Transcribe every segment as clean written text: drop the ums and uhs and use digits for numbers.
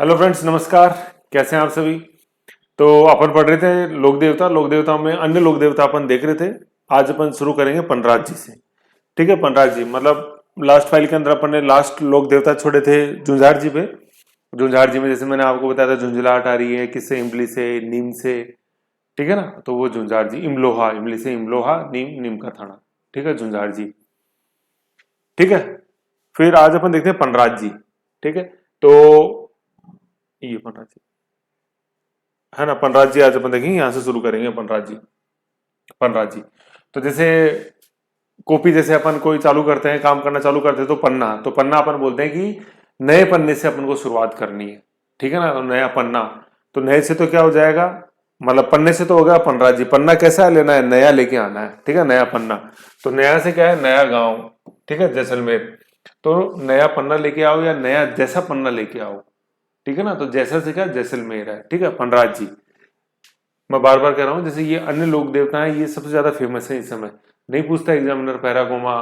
Hello friends, नमस्कार। कैसे हैं आप सभी। तो अपन पढ़ रहे थे लोक देवता में अन्य लोक देवता अपन देख रहे थे। आज अपन शुरू करेंगे पनराज जी से। ठीक है, पनराज जी मतलब लास्ट फाइल के अंदर अपन ने लास्ट लोक देवता छोड़े थे झुंझार जी पे। झुंझार जी में जैसे मैंने आपको बताया था झुंझलाहट आ रही है किससे, इमली से, नीम से। ठीक है ना, तो वो झुंझार जी, इमलोहा, इमली से इमलोहा, नीम, नीम का थाना। ठीक है, झुंझार जी। ठीक है, फिर आज अपन देखते हैं पनराज जी। ठीक है, तो ये पनराज जी है ना। पनराज जी आज अपन देखेंगे, यहां से शुरू करेंगे पनराज जी। पनराज जी, तो जैसे कॉपी जैसे अपन कोई चालू करते हैं, काम करना चालू करते हैं तो पन्ना, तो पन्ना अपन बोलते हैं कि नए पन्ने से अपन को शुरुआत करनी है। ठीक है ना, तो नया पन्ना। तो नए से तो क्या हो जाएगा, मतलब पन्ने से तो होगा पनराज जी। पन्ना कैसा लेना है, नया लेके आना है। ठीक है, नया पन्ना। तो नया से क्या है, नया गांव। ठीक है, जैसलमेर। तो नया पन्ना लेके आओ या नया जैसा पन्ना लेके आओ। ठीक है ना, तो जैसा से क्या, जैसलमेर है। ठीक है, पनराज जी। मैं बार बार कह रहा हूं, जैसे ये अन्य लोक देवता हैं, ये सबसे ज्यादा फेमस है इस समय। नहीं पूछता एग्जामिनर पैरा कोमा,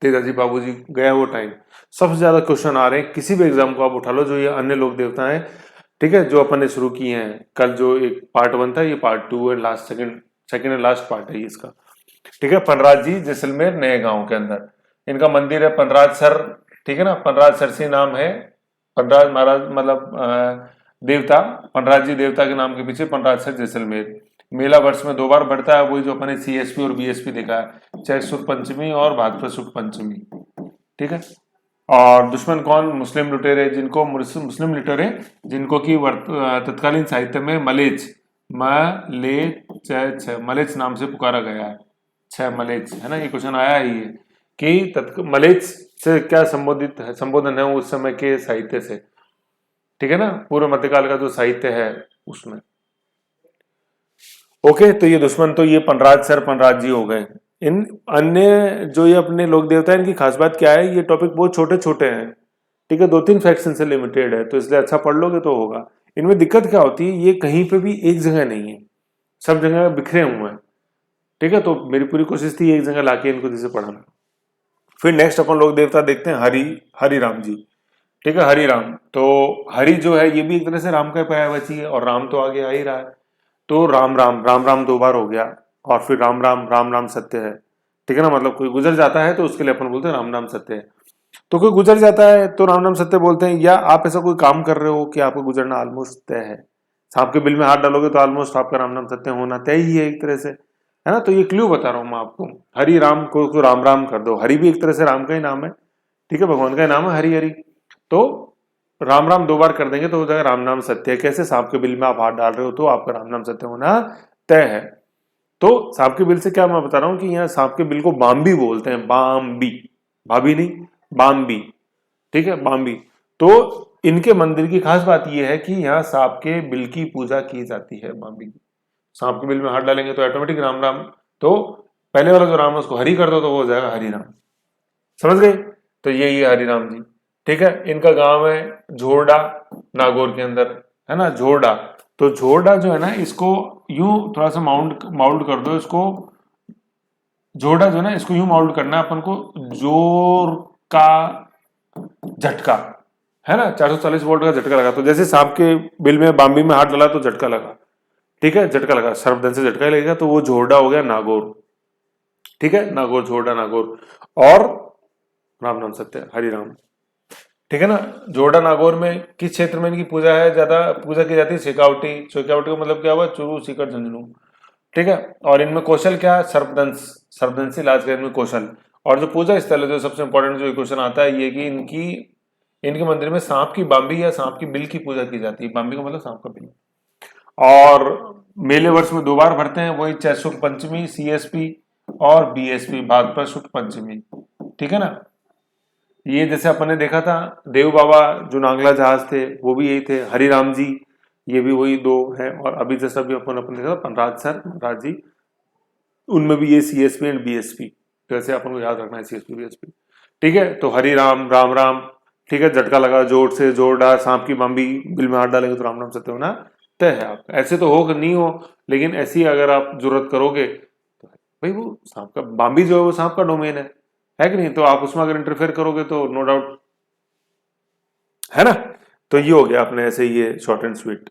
तेजाजी बाबूजी गया वो टाइम। सबसे ज्यादा क्वेश्चन आ रहे हैं, किसी भी एग्जाम को आप उठा लो, जो ये अन्य लोक देवता हैं। ठीक है, जो अपन ने शुरू किए हैं कल, जो एक पार्ट 1 था, ये पार्ट 2 है, last second second and last part है ये इसका। ठीक है, पनराज जी जैसलमेर नए गांव के अंदर इनका मंदिर है, पनराज सर। ठीक है ना, पनराज सर से नाम है। पनराज महाराज मतलब देवता, पनराज जी देवता के नाम के पीछे पनराज सर जैसलमेर। मेला वर्ष में 2 बार बढ़ता है, वही जो अपने सीएसपी और बीएसपी देखा है, चैत शुक्ल पंचमी और भाद्रपद शुक्ल पंचमी। ठीक है, और दुश्मन कौन, मुस्लिम लुटेरे, जिनको मुस्लिम लुटेरे, जिनको कि तत्कालीन साहित्य में मलेच, मलेच नाम से पुकारा गया है। मलेच है ना, ये क्वेश्चन आया ही है कि मलेच से क्या संबोधित है, संबोधन है उस समय के साहित्य से। ठीक है ना, पूर्व मध्यकाल का जो साहित्य है उसमें। ओके, तो ये दुश्मन, तो ये पनराज सर पनराज जी हो गए। इन अन्य जो ये अपने लोक देवता है, इनकी खास बात क्या है, ये टॉपिक बहुत छोटे छोटे हैं। ठीक है, 2-3 फ्रैक्शन से लिमिटेड है, तो इसलिए अच्छा पढ़ लोगे तो होगा। इनमें दिक्कत क्या होती है, ये कहीं पे भी एक जगह नहीं है, सब जगह बिखरे हुए हैं। ठीक है, तो मेरी पूरी कोशिश थी एक जगह लाके इनको जैसे पढ़ाना। फिर नेक्स्ट अपन लोक देवता देखते हैं हरि, हरि राम जी। ठीक है, हरि राम, तो हरि जो है ये भी एक तरह से राम का पर्यायवाची है, और राम तो आगे आ ही रहा है। तो राम राम, राम राम 2 बार हो गया, और फिर राम राम, राम राम सत्य है। ठीक है ना, मतलब कोई गुजर जाता है तो उसके लिए अपन बोलते हैं राम नाम सत्य है। तो कोई गुजर जाता है तो राम नाम सत्य बोलते हैं, या आप ऐसा कोई काम कर रहे हो कि आपका गुजरना ऑलमोस्ट तय है, सांप के बिल में हाथ डालोगे तो ऑलमोस्ट आपका राम नाम सत्य होना तय ही है एक तरह से, है ना। तो ये क्ल्यू बता रहा हूं मैं आपको। हरि राम को राम राम कर दो, हरि भी एक तरह से राम का ही नाम है। ठीक है, भगवान का ही नाम है हरि हरि। तो राम राम 2 बार कर देंगे तो हो जाएगा राम नाम सत्य है। कैसे, सांप के बिल में आप हाथ डाल रहे हो तो आपका राम नाम सत्य होना तय है। तो सांप के बिल से क्या मैं बता रहा हूं कि यहाँ सांप के बिल को बाम्बी बोलते हैं, बाम्बी, भाभी नहीं, बाम्बी। ठीक है, बाम्बी। तो इनके मंदिर की खास बात यह है कि यहाँ सांप के बिल की पूजा की जाती है, बाम्बी की। सांप के बिल में हाथ डालेंगे तो ऑटोमेटिक राम राम। तो पहले वाला जो राम है उसको हरि कर दो तो वो हो जाएगा हरि राम। समझ गए, तो यही है हरि राम जी। ठीक है, इनका गांव है झोरडा, नागौर के अंदर, है ना, झोरडा। तो झोरडा जो है ना, इसको यूं थोड़ा सा माउंट माउल्ड कर दो इसको। झोरडा जो है ना, इसको यूं माउल्ड करना है अपन को, जोर का झटका, है ना, 440 वोल्ट का झटका लगा। तो जैसे सांप के बिल में बाम्बी में हाथ डाला तो झटका लगा। ठीक है, झटका लगा, सर्वधन से झटका लगेगा, तो वो झोरडा हो गया नागौर। ठीक है, नागौर, झोरडा नागौर। और राम नाम सत्य, हरि राम। ठीक है ना, जोड़ा नागौर में किस क्षेत्र में इनकी पूजा है, ज्यादा पूजा की जाती है, शेखावटी। शेखावटी का मतलब क्या हुआ, चुरू सीकर झुंझुनू। ठीक है, और इनमें कौशल क्या है, सर्पदंश, सर्पदंशी इलाज का इनमें कौशल। और जो पूजा स्थल है, जो सबसे इंपॉर्टेंट जो क्वेश्चन आता है ये कि इनके मंदिर में सांप की बाम्बी या सांप की बिल की पूजा की जाती है। बाम्बी का मतलब सांप का बिल। और मेले वर्ष में 2 बार भरते हैं, वही चैत शुक्ल पंचमी, सीएसपी और बीएसपी, भाद्रपद शुक्ल पंचमी। ठीक है ना, ये जैसे अपन ने देखा था देव बाबा जो नांगला जहाज थे वो भी यही थे, हरिराम जी ये भी वही 2 हैं। और अभी जैसा भी अपन अपन देखा था पनराज सर पनराज जी, उनमें भी ये सीएसपी एंड बीएसपी। तो ऐसे अपन को याद रखना है, सीएसपी बीएसपी। ठीक है, तो हरि राम, राम राम। ठीक है, झटका लगा, जोर से जोर डाल, सांप की बाम्बी बिल में हाथ डालेंगे तो राम नाम सत्य होना तय है आपका। ऐसे तो हो कि नहीं हो, लेकिन ऐसी अगर आप जरूरत करोगे तो भाई वो सांप का बाम्बी जो है वो सांप का डोमेन है कि नहीं, तो आप उसमें अगर इंटरफेयर करोगे तो नो डाउट, है ना। तो ये हो गया अपने ऐसे ये शॉर्ट एंड स्वीट।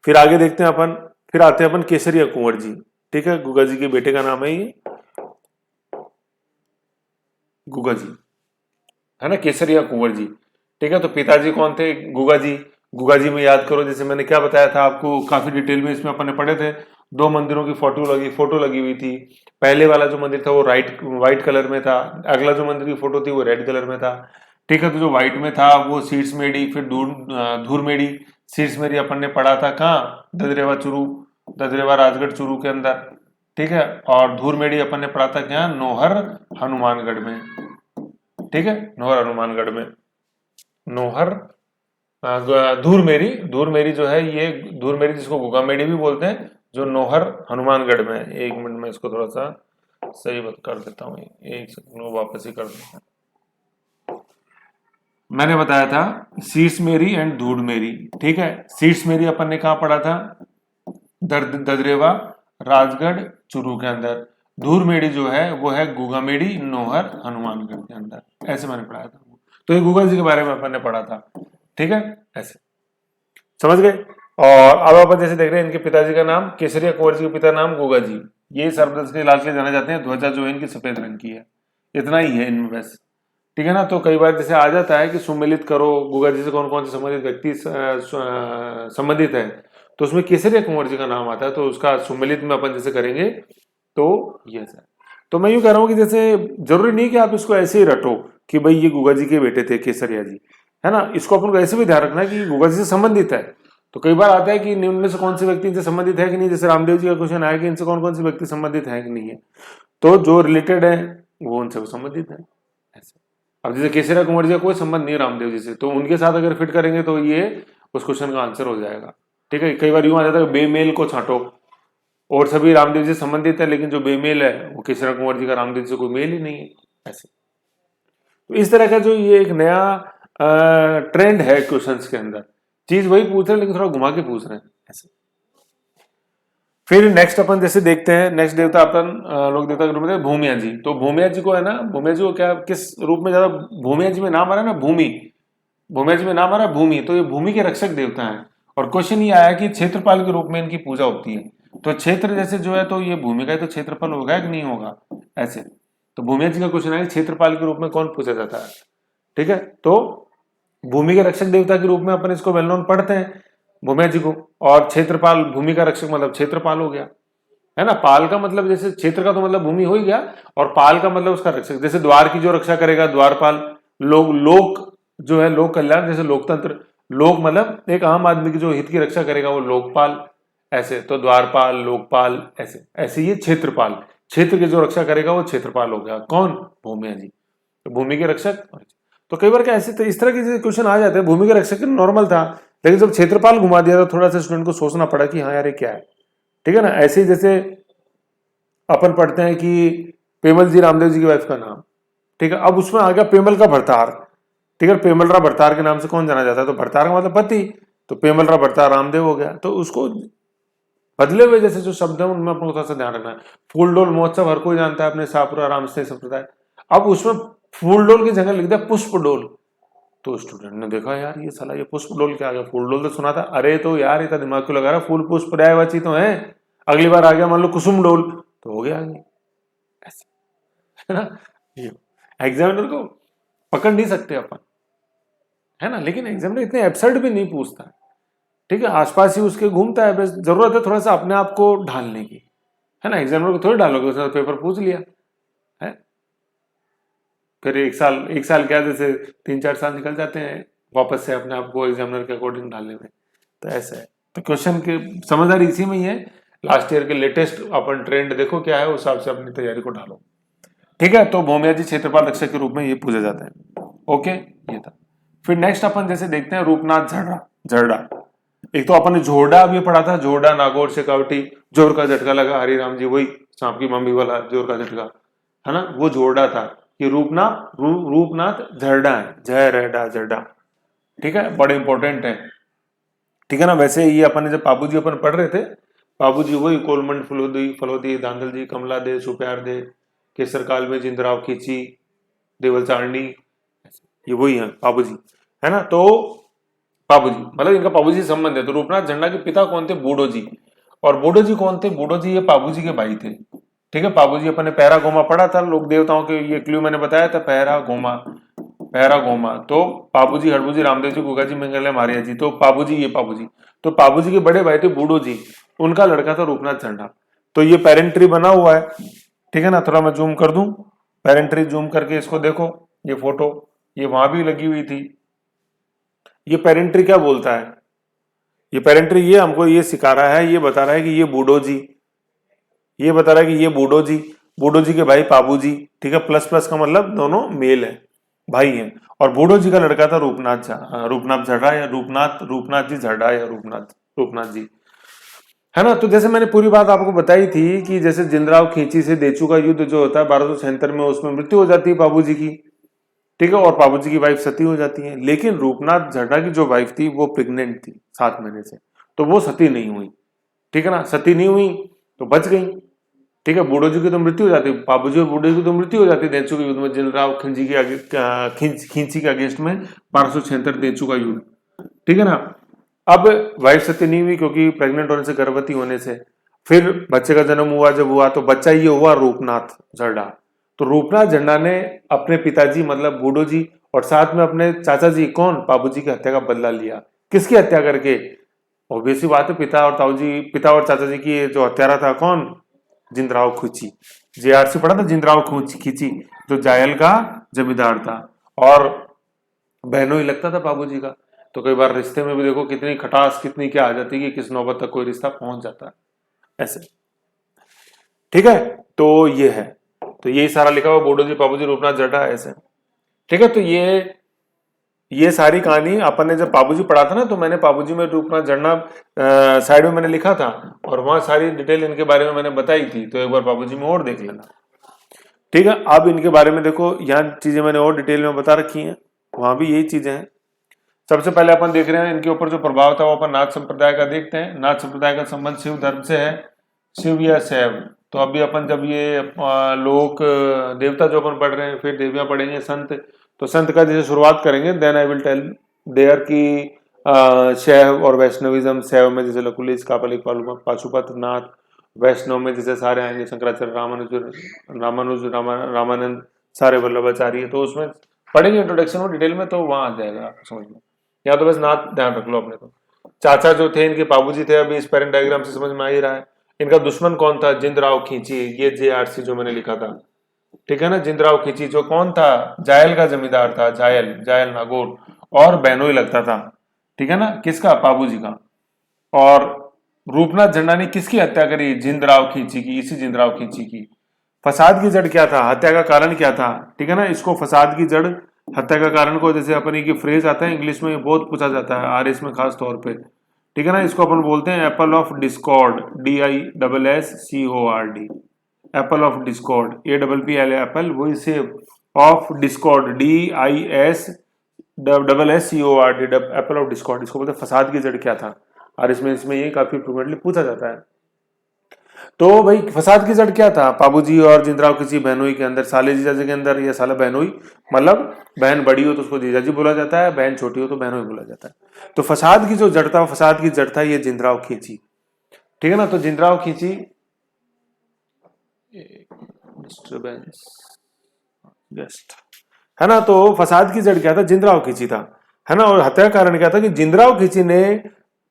फिर आगे देखते हैं अपन, फिर आते हैं अपन केसरिया कुंवर जी। ठीक है, गुगा जी के बेटे का नाम है ये गुगा जी, है ना, केसरिया कुंवर जी। ठीक है, तो पिताजी कौन थे? गुगा जी। गुगा जी में याद करो, जैसे मैंने क्या बताया था आपको, काफी डिटेल में इसमें अपन ने पढ़े थे। दो मंदिरों की फोटो लगी हुई थी। पहले वाला जो मंदिर था वो व्हाइट कलर में था, अगला जो मंदिर की फोटो थी वो रेड कलर में था। ठीक है, तो जो व्हाइट में था वो शीर्ष मेढ़ी, फिर धूर मेढ़ी। शीर्ष मेढ़ी अपन ने पढ़ा था कहाँ? ददरेवा राजगढ़ चूरू के अंदर। ठीक है, और धूर मेढ़ी अपन ने पढ़ा था क्या? नोहर हनुमानगढ़ में। ठीक है, नोहर हनुमानगढ़ में। नोहर धूर मेरी जो है ये धूर मेरी, जिसको गुगा मेढ़ी भी बोलते हैं, जो नोहर हनुमानगढ़ में है। एक मिनट में इसको थोड़ा सा सही बात कर देता हूँ, एक सेकंड में वापस ही कर देता हूँ। मैंने बताया था शीर्ष मेरी एंड धूड़ मेरी। ठीक है, शीर्ष मेरी अपन ने कहा पढ़ा था? ददरेवा राजगढ़ चूरू के अंदर। धूर मेढ़ी जो है वो है गुगा मेढ़ी नोहर हनुमानगढ़ के अंदर। ऐसे मैंने पढ़ाया था। तो ये गुगा जी के बारे में अपन ने पढ़ा था। ठीक है, ऐसे समझ गए। और अब अपन जैसे देख रहे हैं, इनके पिताजी का नाम केसरिया कुंवर जी के पिता नाम गुगा जी। ये सर्वदल के लाल के जाने जाते हैं। ध्वजा जो है इनकी सफेद रंग की है। इतना ही है इनमें बस। ठीक है ना, तो कई बार जैसे आ जाता है कि सुमिलित करो गुगा जी से कौन कौन से संबंधित व्यक्ति संबंधित है, तो उसमें केसरिया कुंवर जी का नाम आता है, तो उसका सुमिलित में अपन जैसे करेंगे तो ये सर। तो मैं यूं कह रहा हूं कि जैसे जरूरी नहीं कि आप इसको ऐसे ही रटो कि भाई ये गुगा जी के बेटे थे केसरिया जी, है ना। इसको अपन को ऐसे भी ध्यान रखना है कि गुगा जी से संबंधित है। तो कई बार आता है कि इनमें से कौन से व्यक्ति इनसे संबंधित है कि नहीं, जैसे रामदेव जी का क्वेश्चन आया कि इनसे कौन कौन से व्यक्ति संबंधित है कि नहीं है, तो जो रिलेटेड है वो उनसे संबंधित है ऐसे। अब जैसे केसरिया कुंवर जी का कोई संबंध नहीं है रामदेव जी से, तो उनके साथ अगर फिट करेंगे तो ये उस क्वेश्चन का आंसर हो जाएगा। ठीक है, कई बार यूं आ जाता है बेमेल को छांटो, और सभी रामदेव जी से संबंधित है, लेकिन जो बेमेल है वो केसरिया कुंवर जी का रामदेव जी से कोई मेल ही नहीं है ऐसे। तो इस तरह का जो ये एक नया ट्रेंड है क्वेश्चंस के अंदर, चीज वही पूछ रहे हैं लेकिन थोड़ा घुमा के पूछ रहे हैं ऐसे। फिर नेक्स्ट अपन जैसे देखते हैं, नेक्स्ट देवता अपन लोक देवता के रूप में भूमिया जी। तो भूमिया जी को है ना, भूमिया जी को क्या किस रूप में ज्यादा, भूमिया जी में नाम आ रहा है ना भूमि, भूमिया जी में नाम आ रहा है भूमि, तो ये भूमि के रक्षक देवता हैं। और क्वेश्चन ये आया कि क्षेत्रपाल के रूप में इनकी पूजा होती है। तो क्षेत्र जैसे जो है, तो ये भूमि का ही तो क्षेत्रफल होगा कि नहीं होगा ऐसे। तो भूमिया जी का क्वेश्चन है क्षेत्रपाल के रूप में कौन पूजा जाता है। ठीक है, तो भूमि के रक्षक देवता के रूप में अपन इसको वेल नोन पढ़ते हैं भूमिया जी को। और क्षेत्रपाल, भूमि का रक्षक मतलब क्षेत्रपाल हो गया, है ना। पाल का मतलब जैसे क्षेत्र का तो मतलब भूमि हो ही गया, और पाल का मतलब उसका रक्षक, जैसे द्वार की जो रक्षा करेगा द्वारपाल। लोक जो है लोक कल्याण, जैसे लोकतंत्र, लोक मतलब एक आम आदमी की जो हित की रक्षा करेगा वो लोकपाल ऐसे। तो द्वारपाल, लोकपाल ऐसे ऐसे। ये क्षेत्रपाल, क्षेत्र की जो रक्षा करेगा वो क्षेत्रपाल हो गया। कौन? भूमिया जी। तो भूमि के रक्षक। तो कई बार क्या ऐसे तो इस तरह के क्वेश्चन आ जाते हैं। भूमि के रक्षक नॉर्मल था, लेकिन जब क्षेत्रपाल घुमा दिया तो थोड़ा सा स्टूडेंट को सोचना पड़ा कि हाँ यार ये क्या है। ठीक है ना, ऐसे ही जैसे अपन पढ़ते हैं कि पेमल जी रामदेव जी की वाइफ का नाम। ठीक है, अब उसमें आ गया पेमल का भरतार। ठीक है, पेमलरा भरतार के नाम से कौन जाना जाता है, तो भरतार का मतलब पति, तो पेमलरा भरतार रामदेव हो गया। तो उसको बदले हुए जैसे जो शब्द है उनमें अपने को थोड़ा सा ध्यान रखना है। फूलडोल महोत्सव हर कोई जानता है अपने शाहपुरा राम से संप्रदाय। अब उसमें फूलडोल की जगह लिख दिया पुष्पडोल। तो स्टूडेंट ने देखा यार ये साला ये पुष्पडोल क्या आ गया, फूलडोल तो सुना था। अरे तो यार इतना दिमाग क्यों लगा रहा, फूल पुष्प पर्यायवाची तो है। अगली बार आ गया मान लो कुसुम डोल, तो हो गया आगे ऐसे, है ना। ये एग्जामिनर को पकड़ नहीं सकते अपन, है ना, लेकिन एग्जामिनर इतने एब्सर्ड भी नहीं पूछता। ठीक है, आसपास ही उसके घूमता है, बस जरूरत है थोड़ा सा अपने आप को ढालने की, है ना। एग्जामिनर को थोड़ी डालोगे, उसने पेपर पूछ लिया है, फिर एक साल क्या, जैसे 3-4 साल निकल जाते हैं वापस से अपने आप को एग्जामिनर के अकॉर्डिंग ढालने में। तो ऐसा है, तो क्वेश्चन के समझदारी इसी में ही है। लास्ट ईयर के लेटेस्ट अपन ट्रेंड देखो क्या है, उस हिसाब से अपनी तैयारी को ढालो। ठीक है, तो भूमिया जी क्षेत्रपाल रक्षक के रूप में ये पूजा जाता है। ओके, ये था। फिर नेक्स्ट अपन जैसे देखते हैं रूपनाथ झरडा। एक तो अपन ने झोरडा अभी पढ़ा था, झोरडा नागौर शेखावटी, जोर का झटका लगा हरिराम जी, वही सांप की मम्मी वाला जोर का झटका, है ना, वो झोरडा था। कि रूपनाथ झरडा है, झरडा। ठीक है, बड़े इंपॉर्टेंट है। ठीक है ना। वैसे ये अपन ने जब बाबू जी अपन पढ़ रहे थे, बाबू जी वही कोलमंड फलोदी धांधल जी कमला दे सुप्यार दे केसर काल में जिंदराव खींची देवल चारणी, ये वही है बाबू जी, है ना। तो बाबूजी, मतलब इनका बाबूजी से संबंध है। तो रूपनाथ झंडा के पिता कौन थे? बूढ़ो जी। और बूढ़ो जी कौन थे? बूढ़ो जी ये बाबूजी के भाई थे। ठीक है, बाबूजी अपन ने पहरा गोमा पढ़ा था लोक देवताओं के, ये क्लू मैंने बताया था, पहरा गोमा, पहरा गोमा। तो बाबूजी हड़बूजी रामदेव जी गुगा जी मंगल मारिया जी, तो बाबूजी ये बाबूजी, तो बाबूजी के बड़े भाई थे बूढ़ो जी, उनका लड़का था रूपनाथ झंडा। तो ये पेरेंट ट्री बना हुआ है, ठीक है ना। थोड़ा मैं जूम कर दूं, पेरेंट ट्री जूम करके इसको देखो, ये फोटो ये वहां भी लगी हुई थी। ये पेरेंट ट्री क्या बोलता है? ये पेरेंट ट्री ये हमको ये सिखा रहा है, ये बता रहा है कि ये बूढ़ो जी, ये बता रहा है कि ये बूढ़ो जी, बूढ़ो जी के भाई पाबू जी, ठीक है। प्लस प्लस का मतलब दोनों मेल है, भाई हैं। और बूढ़ो जी का लड़का था रूपनाथ झा, रूपनाथ झड़ा या रूपनाथ, रूपनाथ जी झड़ा या रूपनाथ, रूपनाथ जी, है ना। तो जैसे मैंने पूरी बात आपको बताई थी कि जैसे जिंदराव खींची से देचू का युद्ध जो होता है 1276 में, उसमें मृत्यु हो जाती है बाबूजी की, ठीक है। और बाबूजी की वाइफ सती हो जाती है, लेकिन रूपनाथ झड्डा की जो वाइफ थी वो प्रेग्नेंट थी 7 महीने से, तो वो सती नहीं हुई, ठीक है ना। सती नहीं हुई तो बच गई, ठीक है। बूढ़ो जी की तो मृत्यु हो जाती, बाबूजी और बूढ़े की तो मृत्यु हो जाती देचू के युद्ध में, जिंदराव खिंची के आगे, खींची के अगेंस्ट में 1276 देचू का युद्ध, ठीक है ना। अब वाइफ सती नहीं हुई क्योंकि प्रेग्नेंट होने से, गर्भवती होने से, फिर बच्चे का जन्म हुआ, जब हुआ तो बच्चा ये हुआ रूपनाथ झंडा। तो रूपनाथ झंडा ने अपने पिताजी मतलब बूढ़ो जी और साथ में अपने चाचा जी कौन बाबूजी की हत्या का बदला लिया। किसकी हत्या करके? ऑब्वियसली बात है, पिता और ताऊजी, पिता और चाचा जी की जो हत्यारा था कौन? जिंदराव खींची। जेआरसी पढ़ा था, जिंदराव खींची, जो जायल का जमींदार था और बहनों ही लगता था बाबूजी का। तो कई बार रिश्ते में भी देखो कितनी खटास, कितनी क्या आ जाती है कि किस नौबत तक कोई रिश्ता पहुंच जाता है ऐसे, ठीक है। तो ये है, तो यही सारा लिखा हुआ, बूढ़ो जी बाबूजी रूपनाथ जटा ऐसे, ठीक है। तो ये सारी कहानी अपन ने जब बाबूजी पढ़ा था ना, तो मैंने बाबूजी में रूपनाथ झरना साइड में मैंने लिखा था और वहां सारी डिटेल इनके बारे में मैंने बताई थी, तो एक बार बाबूजी में और देख लेना, ठीक है। अब इनके बारे में देखो, यहाँ चीजें मैंने और डिटेल में बता रखी हैं, वहां भी यही चीजें हैं। सबसे पहले अपन देख रहे हैं इनके ऊपर जो प्रभाव था वो अपन नाथ संप्रदाय का देखते हैं। नाथ संप्रदाय का संबंध शिव धर्म से है, शिव या शैव। तो अभी अपन जब ये लोक देवता जो अपन पढ़ रहे हैं, फिर देवियां पढ़ेंगे, संत। तो संत का जैसे शुरुआत करेंगे, then I will tell there की शैव और वैष्णविज्म। शैव में जैसे लकुलिस, कापालिक, पाशुपत, नाथ। वैष्णव में जैसे सारे आएंगे, शंकराचार्य, रामानंद, सारे वल्लभाचार्य। तो उसमें पढ़ेंगे इंट्रोडक्शन और डिटेल में, तो वहां आ जाएगा समझ में। या तो बस नाथ ध्यान रख लो अपने को। चाचा जो थे इनके बाबूजी थे, अभी इस पेरेंट डायग्राम से समझ में आ ही रहा है। इनका दुश्मन कौन था? जिंदराव खींची, ये जेआरसी जो मैंने लिखा था, ठीक है ना। जिंदराव खींची जो कौन था? जायल का जमींदार था, जायल, जायल नागौर, और बहनोई लगता था, ठीक है ना। किसका? बाबूजी का। और रूपनाथ झंडा ने किसकी हत्या करी? जिंदराव खींची की, इसी जिंदराव खींची की। फसाद की जड़ क्या था? हत्या का कारण क्या था? ठीक है ना। इसको फसाद की जड़, हत्या का कारण को, जैसे अपन की फ्रेज आता है इंग्लिश में, बहुत पूछा जाता है आरएस में खास तौर पे, ठीक है ना। इसको अपन बोलते हैं Apple of Discord, DISSCORD, Apple of Discord, APPL Apple, वही से of Discord, DISSCORD, Apple of Discord. इसको बोलते हैं फसाद की जड़ क्या था, और इसमें ये काफी फ्रिक्वेंटली पूछा जाता है। तो भाई फसाद की जड़ क्या था? बाबूजी और जिंदराव किसी बहनोई के अंदर, साले जीजाजी के अंदर, या साला बहनोई, मतलब बहन बड़ी हो तो उसको जीजाजी बोला जाता है, बहन छोटी हो तो बहनोई बोला जाता है। तो फसाद की जो जड़ था, फसाद की जड़ था ये जिंदराव खींची, ठीक है ना। तो जिंदराव खींची, डिस्टर्बेंस गेस्ट, है ना। तो फसाद की जड़ क्या था? जिंदराव खींची था, है ना। और हत्या का कारण क्या था? कि जिंदराव खींची ने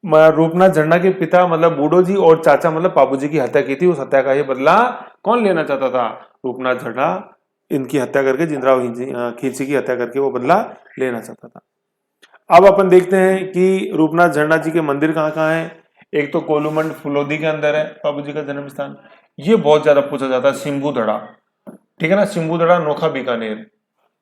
रूपनाथ झंडा के पिता मतलब बूढ़ो जी और चाचा मतलब बाबूजी की हत्या की थी। उस हत्या का ये बदला कौन लेना चाहता था? रूपनाथ झंडा इनकी हत्या करके, जिंदराव खींची की हत्या करके वो बदला लेना चाहता था। अब अपन देखते हैं कि रूपनाथ झंडा जी के मंदिर कहाँ कहाँ है। एक तो कोलूमंड फुलोदी के अंदर है बाबूजी का जन्म स्थान, ये बहुत ज्यादा पूछा जाता है। सिंबुदड़ा, ठीक है ना, सिंबुदड़ा, नोखा, बीकानेर,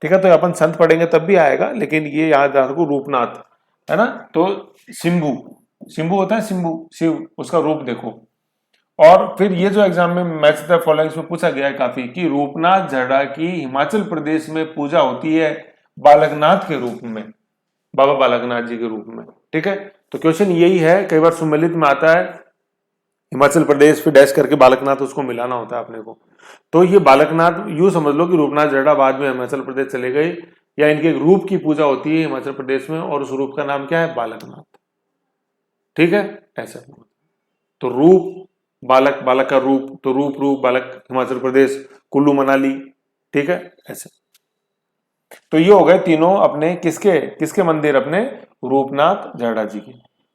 ठीक है। तो अपन संत पढ़ेंगे तब भी आएगा, लेकिन ये याद रखो रूपनाथ, है ना। तो सिंबू, सिंबू होता है सिंबू, शिव, उसका रूप देखो। और फिर ये जो एग्जाम में मैच द फॉलोइंग्स में पूछा गया है काफी, कि रूपनाथ झरना की हिमाचल प्रदेश में पूजा होती है बालकनाथ के रूप में, बाबा बालकनाथ जी के रूप में, ठीक है। तो क्वेश्चन यही है, कई बार सुमेलित में आता है हिमाचल प्रदेश फिर डैश करके बालकनाथ, उसको मिलाना होता है अपने को। तो ये बालकनाथ यूं समझ लो कि रूपनाथ झरना बाद में हिमाचल प्रदेश चले गए, या इनके एक रूप की पूजा होती है हिमाचल प्रदेश में, और उस रूप का नाम क्या है? बालकनाथ। ठीक है, ऐसा। तो रूप बालक, बालक का रूप, तो रूप बालक हिमाचल प्रदेश, कुल्लू मनाली। ठीक है, ऐसे। तो ये हो गए तीनों अपने किसके किसके मंदिर? अपने रूपनाथ जरडा जी के।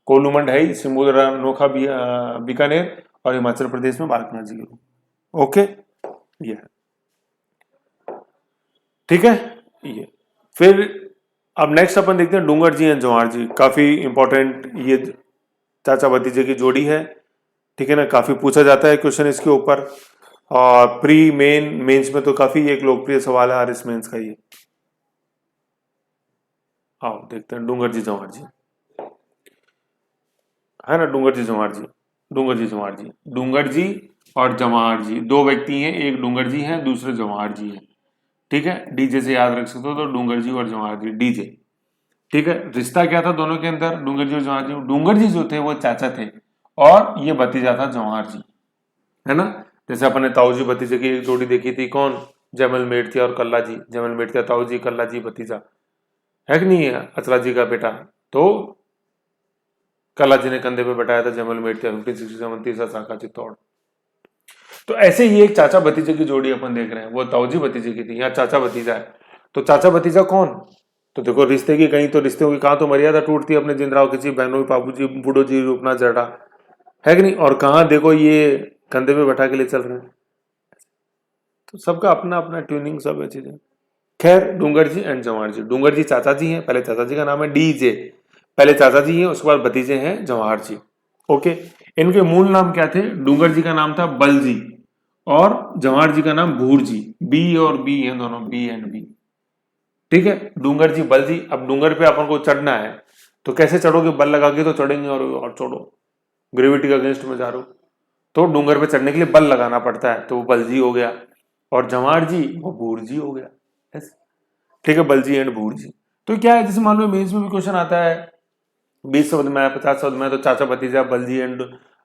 कोल्लू मंडई, सिमुद्रा नोखा, बीकानेर, और हिमाचल प्रदेश में बालकनाथ जी के। ओके, ये ठीक है। ये फिर अब नेक्स्ट अपन देखते हैं डूंगर जी एंड जवाहर जी। काफी इंपॉर्टेंट ये चाचा भतीजे की जोड़ी है। ठीक है ना, काफी पूछा जाता है क्वेश्चन इसके ऊपर, और प्री मेंस में तो काफी एक लोकप्रिय सवाल है आरएस मेंस का ये। आओ देखते हैं डूंगर जी जवाहर जी, है ना। डूंगर जी जवाहर जी, डूंगर जी जवाहर जी, डूंगर जी और जवाहर जी दो व्यक्ति हैं, एक डूंगर जी हैं, दूसरे जवाहर जी हैं। ठीक है, डीजे से याद रख सकते हो तो डूंगर जी और जवाहर जी, डीजे। ठीक है, रिश्ता क्या था दोनों के अंदर? डूंगर जी और जवाहर जी, डूंगर जी जो थे वो चाचा थे और ये भतीजा था जवाहर जी, है ना। जैसे अपन ने ताऊ जी भतीजे की एक जोड़ी देखी थी, कौन? जयमल मेड़तिया और कल्ला जी। जयमल मेड़तिया ताऊ जी, कल्ला जी भतीजा, है कि नहीं है? अचला जी का बेटा। तो कल्ला जी ने कंधे पे बैठाया था जयमल मेड़तिया, 1567 तीसरा शाखा चित्तौड़। तो ऐसे ही एक चाचा भतीजे की जोड़ी अपन देख रहे हैं, वो ताऊ जी भतीजे की थी, यहाँ चाचा भतीजा है। तो चाचा भतीजा कौन? तो देखो रिश्ते की कहीं तो रिश्ते की कहाँ तो मर्यादा टूटती है अपने जिंदराव किसी बहनों पापू जी बूढ़ो जी रूपनाथ जड़ा, है कि नहीं? और कहाँ देखो ये कंधे पे बैठा के ले चल रहे हैं। तो सबका अपना अपना ट्यूनिंग, सब है चीजें। खैर, डूंगर जी एंड जवाहर जी। डूंगर जी चाचा जी हैं, पहले चाचा जी का नाम है डीजे, पहले चाचा जी हैं, उसके बाद भतीजे हैं जवाहर जी। ओके, इनके मूल नाम क्या थे? डूंगर जी का नाम था बल जी और जवाहर जी का नाम भूर जी। बी और बी है दोनों, बी एंड बी। ठीक है, डूंगर जी बल जी। अब डूंगर पे अपन को चढ़ना है तो कैसे चढ़ोगे? बल लगा के तो चढ़ेंगे, और चढ़ो, ग्रेविटी के अगेंस्ट में जा रहे हो तो डूंगर पे चढ़ने के लिए बल लगाना पड़ता है, तो वो बल जी हो गया। और जवाहर जी वो भूर जी हो गया। ऐसे। ठीक है, बल जी एंड भूर जी। तो क्या है, जैसे मान लो मेंस में भी क्वेश्चन आता है 20 शब्द में, 50 शब्द में, तो चाचा भतीजा बल जी एंड,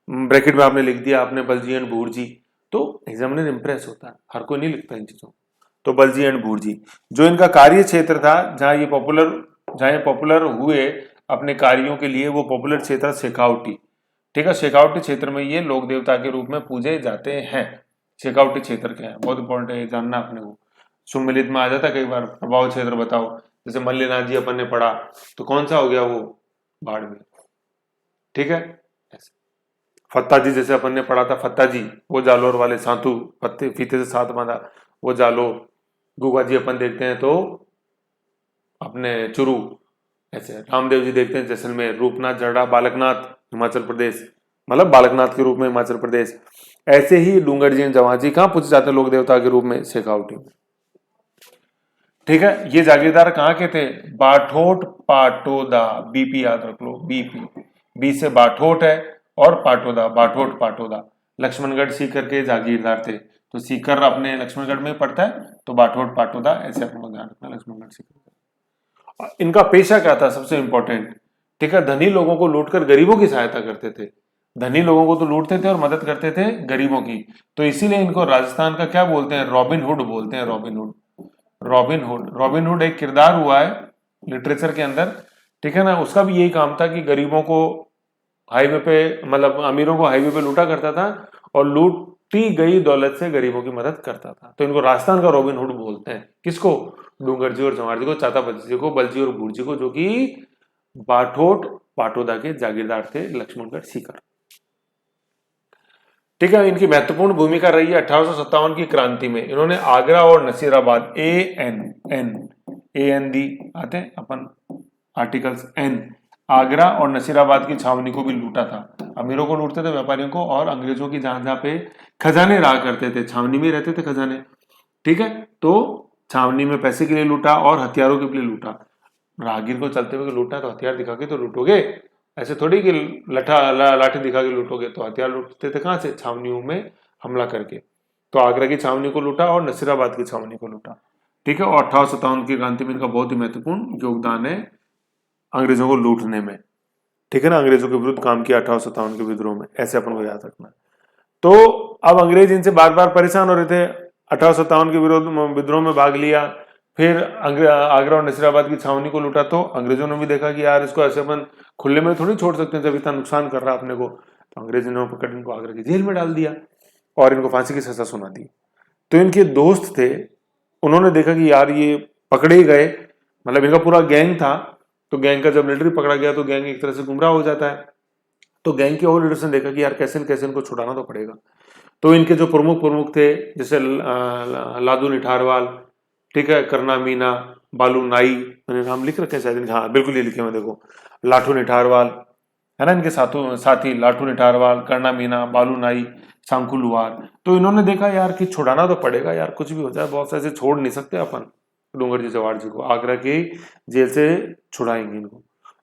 ब्रैकेट में आपने लिख दिया आपने बल जी एंड भूर जी, तो एग्जामिनर इंप्रेस होता है। हर कोई नहीं लिखता इन चीजों। तो बल जी एंड भूर जी, जो इनका कार्य क्षेत्र था, जहां ये पॉपुलर हुए अपने कार्यों के लिए, वो पॉपुलर क्षेत्र शेखावटी। ठीक है, शेखावटी क्षेत्र में ये लोक देवता के रूप में पूजे जाते हैं। शेखावटी क्षेत्र क्या है? बहुत इंपॉर्टेंट है जानना अपने को। सुम्मिलित में आ जाता है कई बार, प्रभाव क्षेत्र बताओ। जैसे मल्लिनाथ जी अपन ने पढ़ा, तो कौन सा हो गया वो? बाड़मेर। ठीक है, फत्ता जी जैसे अपन ने पढ़ा था, फत्ता जी वो जालोर वाले, सातू पत्ते फीते से साथ बांधा, वो जालो। गुगा जी अपन देखते हैं तो अपने चुरू। ऐसे रामदेव जी देखते हैं जैसलमेर। रूपनाथ जरडा बालकनाथ हिमाचल प्रदेश, मतलब बालकनाथ के रूप में हिमाचल प्रदेश। ऐसे ही डूंगर जी जवाहर जी कहाँ पूछे जाते हैं लोक देवता के रूप में? शेखावटी में। ठीक है, ये जागीरदार कहाँ के थे? बाठोट पाटोदा। बीपी याद रख लो, बीपी, बी से बाठोट है और पाटोदा, बाठोट पाटोदा। लक्ष्मणगढ़ सीकर के जागीरदार थे। तो सीकर अपने लक्ष्मणगढ़ में पड़ता है, तो बाठोट पाटोदा, ऐसे अपने को ध्यान रखना, लक्ष्मणगढ़ सीकर। इनका पेशा क्या था? सबसे इंपॉर्टेंट। ठीक है, धनी लोगों को लूटकर गरीबों की सहायता करते थे। धनी लोगों को तो लूटते थे और मदद करते थे गरीबों की। तो इसीलिए इनको राजस्थान का क्या बोलते हैं? रॉबिन हुड बोलते हैं, robin hood. Robin hood, robin hood एक किरदार हुआ है लिटरेचर के अंदर। ठीक है ना, उसका भी यही काम था कि गरीबों को हाईवे पे, मतलब अमीरों को हाईवे पे लूटा करता था और लूटी गई दौलत से गरीबों की मदद करता था। तो इनको राजस्थान का रॉबिन हुड बोलते हैं। किसको? डूंगर जी और जवाहर जी को, चाचा भतीजे को, बलजी और भूर जी को, जो कि बाठोट पाटोदा के जागीरदार थे लक्ष्मणगढ़ सीकर। ठीक है, इनकी महत्वपूर्ण भूमिका रही है 1857 की क्रांति में। इन्होंने आगरा और नसीराबाद, एन दी आते हैं अपन आर्टिकल्स, एन, आगरा और नसीराबाद की छावनी को भी लूटा था। अमीरों को लूटते थे, व्यापारियों को, और अंग्रेजों की जहां जहां पे खजाने रहा करते थे, छावनी में रहते थे खजाने। ठीक है, तो छावनी में पैसे के लिए लूटा और हथियारों के लिए लूटा। राहगीर को चलते हुए लूटा तो हथियार दिखा के तो लूटोगे, ऐसे थोड़ी कि लाठी दिखा के लूटोगे। तो हथियार लूटते थे कहां से? छावनियों में हमला करके। तो आगरा की छावनी को लूटा और नसीराबाद की छावनी को लूटा। ठीक है, और 1857 की क्रांति में इनका बहुत ही महत्वपूर्ण योगदान है अंग्रेजों को लूटने में। ठीक है ना, अंग्रेजों के विरुद्ध काम किया 1857 के विद्रोह में, ऐसे अपन को याद रखना। तो अब अंग्रेज इनसे बार बार परेशान हो रहे थे। 1857 के विरोध विद्रोह में भाग लिया, फिर आगरा और नसीराबाद की छावनी को लूटा तो अंग्रेजों ने भी देखा कि यार इसको ऐसे अपन खुले में थोड़ी छोड़ सकते हैं जब इतना नुकसान कर रहा है अपने को, तो अंग्रेजों ने पकड़ इनको आगरा की जेल में डाल दिया और इनको फांसी की सजा सुना दी। तो इनके दोस्त थे, उन्होंने देखा कि यार ये पकड़े ही गए, मतलब इनका पूरा गैंग था, तो गैंग का जब लीडर पकड़ा गया तो गैंग एक तरह से गुमराह हो जाता है। तो गैंग के और लीडर्स ने देखा कि यार कैसे न कैसे इनको छुड़ाना तो पड़ेगा। तो इनके जो प्रमुख प्रमुख थे, जैसे लादू निठारवाल, ठीक है, करना मीना, बालू नाई, मैंने नाम लिख रखे हैं शायद इनके, हाँ बिल्कुल ये लिखे हुए देखो, लाठू निठारवाल, है ना, इनके साथों साथी लाठू निठारवाल, करना मीना, बालू नाई, सांखू लुहार। तो इन्होंने देखा यार कि छुड़ाना तो पड़ेगा यार, कुछ भी हो जाए बॉस, ऐसे छोड़ नहीं सकते अपन डूंगर जी जवाहर जी को, आगरा की जेल से छुड़ाएंगे इनको।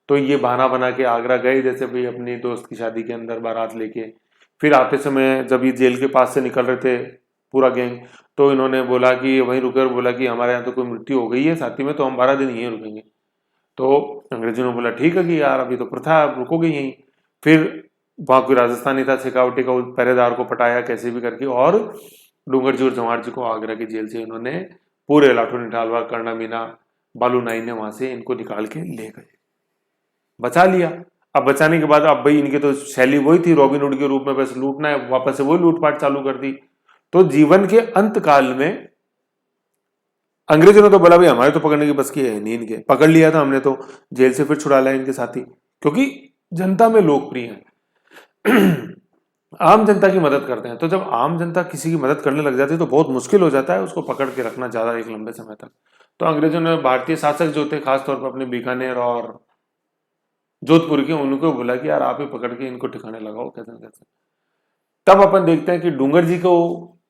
तो ये बहाना बना के आगरा गए, जैसे भाई अपनी दोस्त की शादी के अंदर बारात लेके। फिर आते समय जब ये जेल के पास से निकल रहे थे पूरा गैंग, तो इन्होंने बोला कि वहीं रुके और बोला कि हमारे यहाँ तो कोई मृत्यु हो गई है साथी में, तो हम 12 दिन यहीं रुकेंगे। तो अंग्रेजों ने बोला ठीक है कि यार अभी तो प्रथा है, आप रुकोगे यहीं। फिर वहां कोई राजस्थानी था सिकावटी का, उस पहरेदार को पटाया कैसे भी करके, और डूंगर जी और जवाहर जी को आगरा की जेल से इन्होंने पूरे लाठू निठालवा, कर्णा मीना, बालू नाई ने वहां से इनको निकाल के ले गए, बचा लिया। अब बचाने के बाद अब भाई इनकी तो शैली वही थी रॉबिनहुड के रूप में, बस लूटना है, वापस से वही लूटपाट चालू कर दी। तो जीवन के अंत काल में अंग्रेजों ने तो बोला भाई हमारे तो पकड़ने की बस की है नहीं, इनके पकड़ लिया था हमने तो जेल से फिर छुड़ा लाया इनके साथी, क्योंकि जनता में लोकप्रिय है। आम जनता की मदद करते हैं, तो जब आम जनता किसी की मदद करने लग जाती है तो बहुत मुश्किल हो जाता है उसको पकड़ के रखना ज्यादा एक लंबे समय तक। तो अंग्रेजों ने भारतीय शासक जो थे, खासतौर पर अपने बीकानेर और जोधपुर के, उनको बोला कि यार आप ही पकड़ के इनको ठिकाने लगाओ कैसे न कैसे। तब अपन देखते हैं कि डूंगर जी को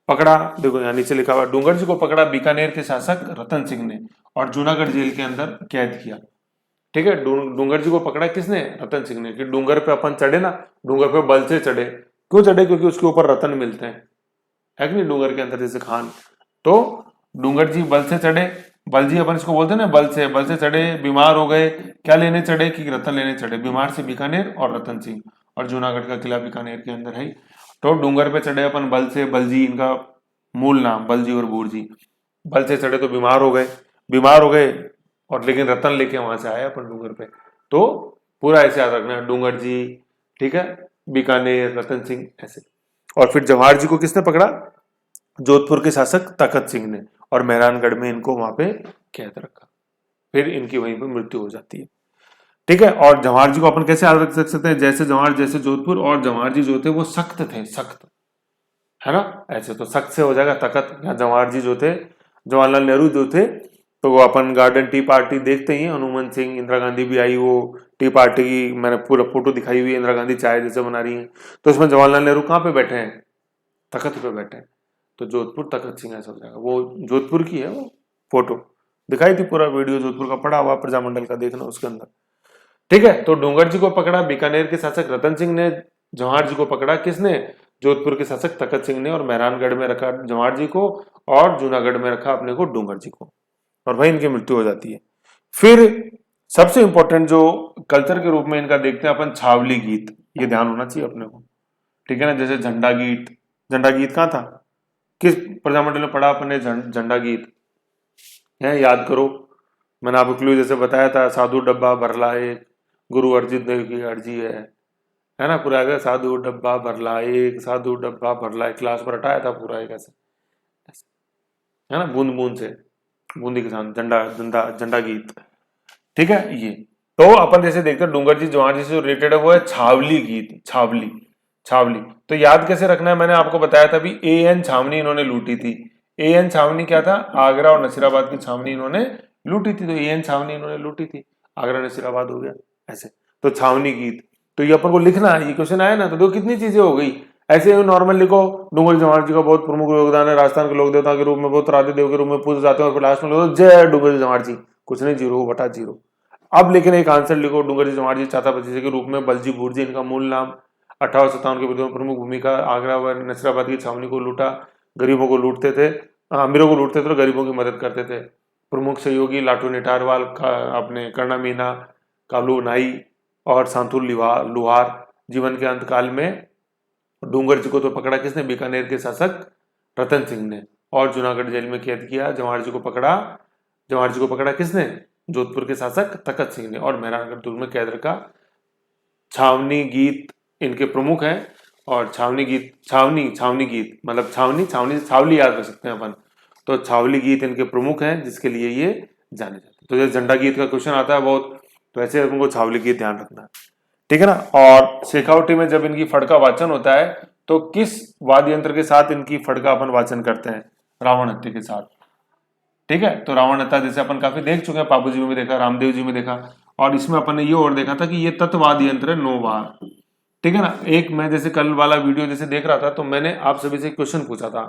पकड़ा, देखो यहाँ नीचे लिखा हुआ, डूंगर जी को पकड़ा बीकानेर के शासक रतन सिंह ने और जूनागढ़ जेल के अंदर कैद किया। ठीक है, डूंगर जी को पकड़ा किसने? रतन सिंह ने। कि डूंगर पे अपन चढ़े ना, डूंगर पे बल से चढ़े, क्यों चढ़े? क्योंकि उसके ऊपर रतन मिलते हैं, है कि नहीं, डूंगर के अंदर जैसे खान। तो डूंगर जी बल से चढ़े, बल जी अपन इसको बोलते हैं ना, बल से चढ़े, बीमार हो गए, क्या लेने चढ़े? कि रतन लेने चढ़े। बीमार से बीकानेर और रतन सिंह, और जूनागढ़ का किला बीकानेर के अंदर है। तो डूंगर पे चढ़े अपन बल से, बलजी इनका मूल नाम, बलजी और बूरजी। बल से चढ़े तो बीमार हो गए, और लेकिन रतन लेके वहां से आए अपन डूंगर पे। तो पूरा ऐसे याद रखना है, डूंगर जी, ठीक है, बीकानेर, रतन सिंह, ऐसे। और फिर जवाहर जी को किसने पकड़ा? जोधपुर के शासक तखत सिंह ने, और मेहरानगढ़ में इनको वहां पे कैद रखा। फिर इनकी वहीं पे मृत्यु हो जाती है। ठीक है, और जवाहर जी को अपन कैसे याद रख सकते हैं? जैसे जवाहर जैसे जोधपुर, और जवाहर जी जो थे वो सख्त थे, सख्त, है ना, ऐसे तो सख्त से हो जाएगा तखत। या जवाहर जी जो थे, जवाहरलाल नेहरू जो थे, तो वो अपन गार्डन टी पार्टी देखते ही, हनुमान सिंह, इंदिरा गांधी भी आई, वो टी पार्टी की मैंने पूरा फोटो दिखाई हुई है, इंदिरा गांधी चाय जैसे बना रही है, तो उसमें जवाहरलाल नेहरू कहाँ पे बैठे हैं? तखत पे बैठे हैं। तो जोधपुर तखत सिंह ऐसा हो जाएगा, वो जोधपुर की है वो फोटो, दिखाई थी, पूरा वीडियो जोधपुर का पड़ा हुआ प्रजामंडल का, देखना उसके अंदर। ठीक है, तो डूंगर जी को पकड़ा बीकानेर के शासक रतन सिंह ने, जवाहर जी को पकड़ा किसने? जोधपुर के शासक तखत सिंह ने, और मेहरानगढ़ में रखा जवाहर जी को, और जूनागढ़ में रखा अपने को डूंगर जी को, और भाई इनकी मृत्यु हो जाती है। फिर सबसे इंपॉर्टेंट जो कल्चर के रूप में इनका देखते हैं अपन, छावली गीत, ये ध्यान होना चाहिए अपने को, ठीक है ना। जैसे झंडा गीत, झंडा गीत कहाँ था, किस प्रजामंडल में पढ़ा अपने झंडा गीत है, याद करो। मैंने आपको क्लू जैसे बताया था, साधु डब्बा भरला एक, गुरु अर्जित देव की अर्जी है ना, पूरा आगे साधु डब्बा भरला एक, साधु डब्बा भरला एक, क्लास पर हटाया था पूरा एक ऐसे, है ना, बूंद बूंद से, बूंदी के साथ झंडा, झंडा झंडा गीत। ठीक है, ये तो अपन जैसे देखते हैं डूंगर जी जवाहर जी से रिलेटेड है, वो है छावली गीत, छावली, छावली। तो याद कैसे रखना है, मैंने आपको बताया था भी, ए एन छावनी इन्होंने लूटी थी। ए एन छावनी क्या था? आगरा और नसीराबाद की छावनी इन्होंने लूटी थी, तो ए एन छावनी इन्होंने लूटी थी, आगरा नसीराबाद हो गया ऐसे। तो छावनी गीत, तो ये अपन को लिखना है, ये क्वेश्चन आया ना, तो देखो कितनी चीजें हो गई। ऐसे नॉर्मल लिखो, डूंगर जवाहर जी का बहुत प्रमुख योगदान है, राजस्थान के लोक देवता के रूप में, बहुत राधे देव के रूप में पूजे जाते हैं, और फिर लास्ट में लिखो जय डूंगर जवाहर जी, कुछ नहीं, 0/0। अब लेकिन एक आंसर लिखो, डूंगर जी जवाहर जी चाचा भतीजे के रूप में, बलजी बूरजी इनका मूल नाम, 1857 के विद्रोह में प्रमुख भूमिका, आगरा व नसीराबाद की छावनी को लूटा, गरीबों को लूटते थे, अमीरों को लूटते थे और गरीबों की मदद करते थे। प्रमुख सहयोगी लाठू निठारवाल का, अपने कर्णा मीना, कालू नाई और सांथुर लुहार। जीवन के अंतकाल में डूंगर जी को तो पकड़ा किसने? बीकानेर के शासक रतन सिंह ने, और जूनागढ़ जेल में कैद किया। जवाहर जी को पकड़ा जवाहर जी को पकड़ा किसने? जोधपुर के शासक तखत सिंह ने। और मेहरानगढ़ दुर्ग में कैद रखा। छावनी गीत इनके प्रमुख हैं। और छावनी गीत मतलब छावली याद रख सकते हैं अपन। तो छावली गीत इनके प्रमुख हैं जिसके लिए ये जाने जाते हैं। तो जैसे झंडा गीत का क्वेश्चन आता है बहुत, तो ऐसे उनको छावली गीत ध्यान रखना है, ठीक है ना। और शेखावटी में जब इनकी फड़ का वाचन होता है तो किस वाद्य यंत्र के साथ इनकी फड़ का अपन वाचन करते हैं? रावण हत्या के साथ, ठीक है। तो रावण हत्या जैसे अपन काफी देख चुके हैं, बाबू जी में भी देखा, रामदेव जी में देखा, और इसमें अपन ने ये और देखा था कि ये तत्वाद यंत्र है 9 बार, ठीक है ना। एक मैं जैसे कल वाला वीडियो जैसे देख रहा था तो मैंने आप सभी से क्वेश्चन पूछा था